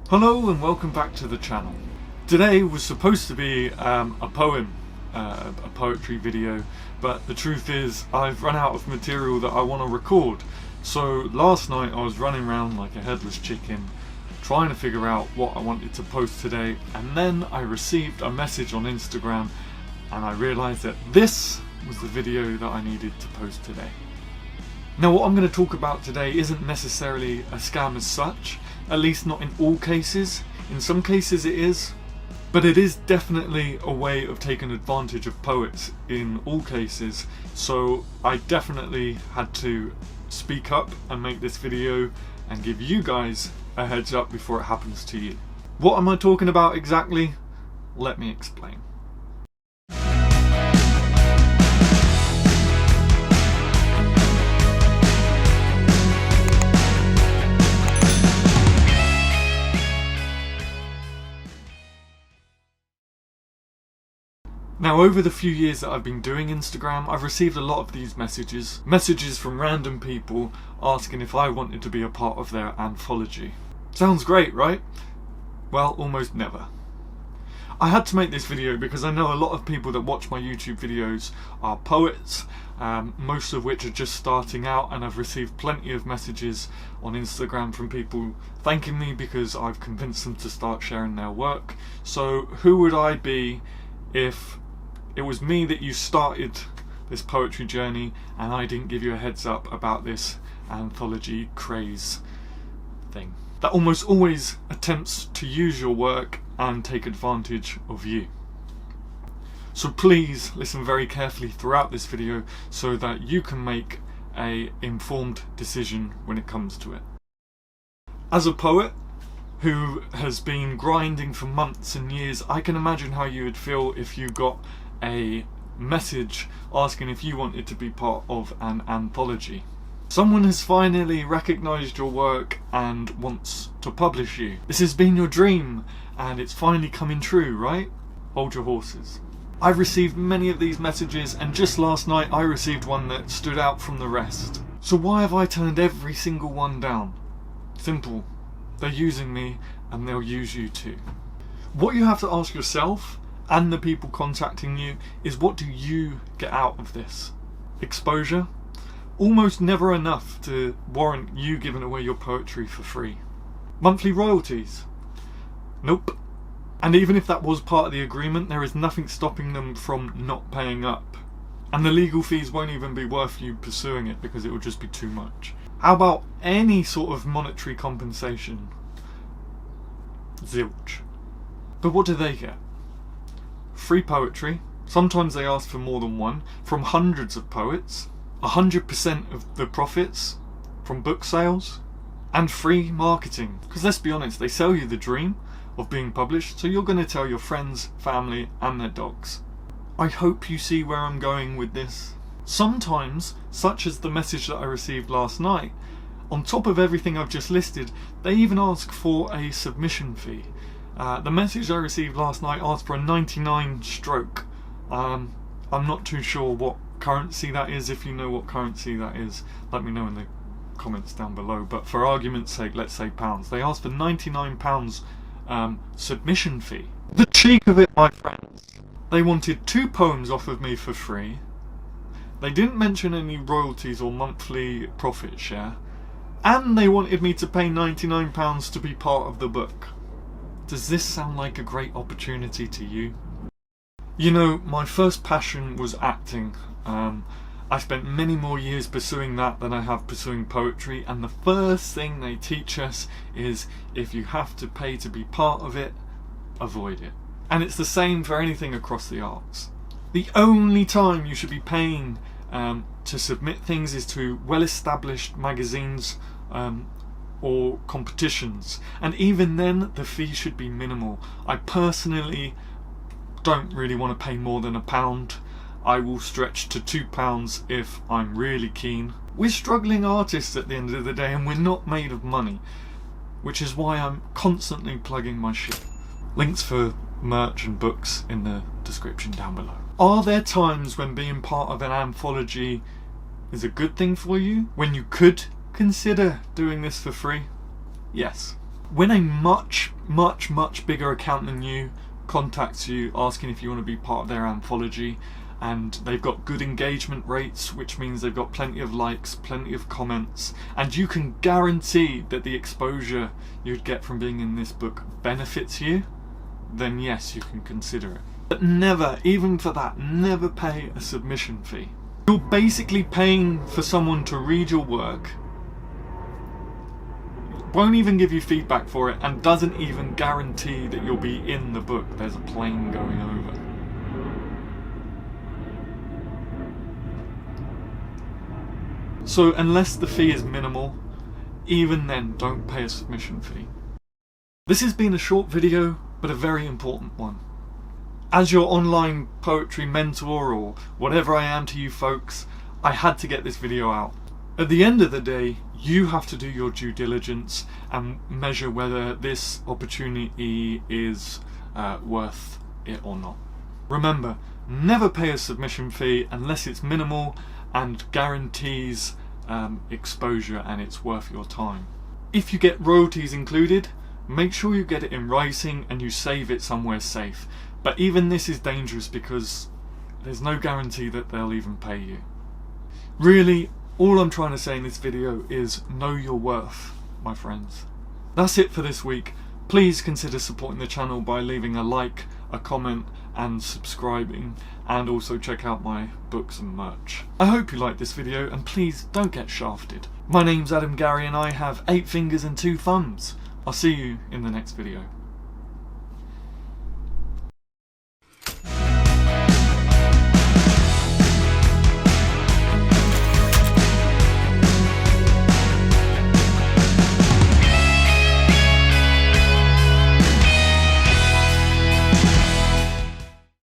Hello and welcome back to the channel. Today was supposed to be a poetry video, but the truth is I've run out of material that I want to record. So last night I was running around like a headless chicken trying to figure out what I wanted to post today, and then I received a message on Instagram and I realised that this was the video that I needed to post today. Now what I'm going to talk about today isn't necessarily a scam as such, at least not in all cases. In some cases it is, but it is definitely a way of taking advantage of poets in all cases, so I definitely had to speak up and make this video and give you guys a heads up before it happens to you. What am I talking about exactly? Let me explain. Now, over the few years that I've been doing Instagram, I've received a lot of these messages from random people asking if I wanted to be a part of their anthology. Sounds great, right? Well, almost never. I had to make this video because I know a lot of people that watch my YouTube videos are poets, most of which are just starting out, and I've received plenty of messages on Instagram from people thanking me because I've convinced them to start sharing their work. So who would I be if it was me that you started this poetry journey and I didn't give you a heads up about this anthology craze thing that almost always attempts to use your work and take advantage of you? So please listen very carefully throughout this video so that you can make an informed decision when it comes to it. As a poet who has been grinding for months and years, I can imagine how you would feel if you got a message asking if you wanted to be part of an anthology. Someone has finally recognised your work and wants to publish you. This has been your dream and it's finally coming true, right? Hold your horses. I've received many of these messages, and just last night I received one that stood out from the rest. So why have I turned every single one down? Simple. They're using me and they'll use you too. What you have to ask yourself and the people contacting you is, what do you get out of this? Exposure? Almost never enough to warrant you giving away your poetry for free. Monthly royalties? Nope. And even if that was part of the agreement, there is nothing stopping them from not paying up. And the legal fees won't even be worth you pursuing it because it will just be too much. How about any sort of monetary compensation? Zilch. But what do they get? Free poetry. Sometimes they ask for more than one, from hundreds of poets. 100% of the profits from book sales. And free marketing. Because let's be honest, they sell you the dream of being published, so you're going to tell your friends, family and their dogs. I hope you see where I'm going with this. Sometimes, such as the message that I received last night, on top of everything I've just listed, they even ask for a submission fee. The message I received last night asked for a 99 stroke. I'm not too sure what currency that is. If you know what currency that is, let me know in the comments down below. But for argument's sake, let's say pounds. They asked for £99 submission fee. The cheek of it, my friends. They wanted 2 poems off of me for free. They didn't mention any royalties or monthly profit share, and they wanted me to pay £99 to be part of the book. Does this sound like a great opportunity to you? You know, my first passion was acting. I spent many more years pursuing that than I have pursuing poetry, and the first thing they teach us is, if you have to pay to be part of it, avoid it. And it's the same for anything across the arts. The only time you should be paying to submit things is to well-established magazines or competitions, and even then the fee should be minimal. I personally don't really want to pay more than £1. I will stretch to £2 if I'm really keen. We're struggling artists at the end of the day, and we're not made of money, which is why I'm constantly plugging my shit. Links for merch and books in the description down below. Are there times when being part of an anthology is a good thing for you? When you could consider doing this for free? Yes. When a much much bigger account than you contacts you asking if you want to be part of their anthology, and they've got good engagement rates, which means they've got plenty of likes, plenty of comments, and you can guarantee that the exposure you'd get from being in this book benefits you, then yes, you can consider it. But never, even for that, never pay a submission fee. You're basically paying for someone to read your work, won't even give you feedback for it, and doesn't even guarantee that you'll be in the book. There's a plane going over. So unless the fee is minimal, even then don't pay a submission fee. This has been a short video, but a very important one. As your online poetry mentor, or whatever I am to you folks, I had to get this video out. At the end of the day, you have to do your due diligence and measure whether this opportunity is worth it or not. Remember, never pay a submission fee unless it's minimal and guarantees exposure and it's worth your time. If you get royalties included, make sure you get it in writing and you save it somewhere safe. But even this is dangerous because there's no guarantee that they'll even pay you. Really, all I'm trying to say in this video is know your worth, my friends. That's it for this week. Please consider supporting the channel by leaving a like, a comment and subscribing, and also check out my books and merch. I hope you liked this video, and please don't get shafted. My name's Adam Gary and I have 8 fingers and 2 thumbs. I'll see you in the next video.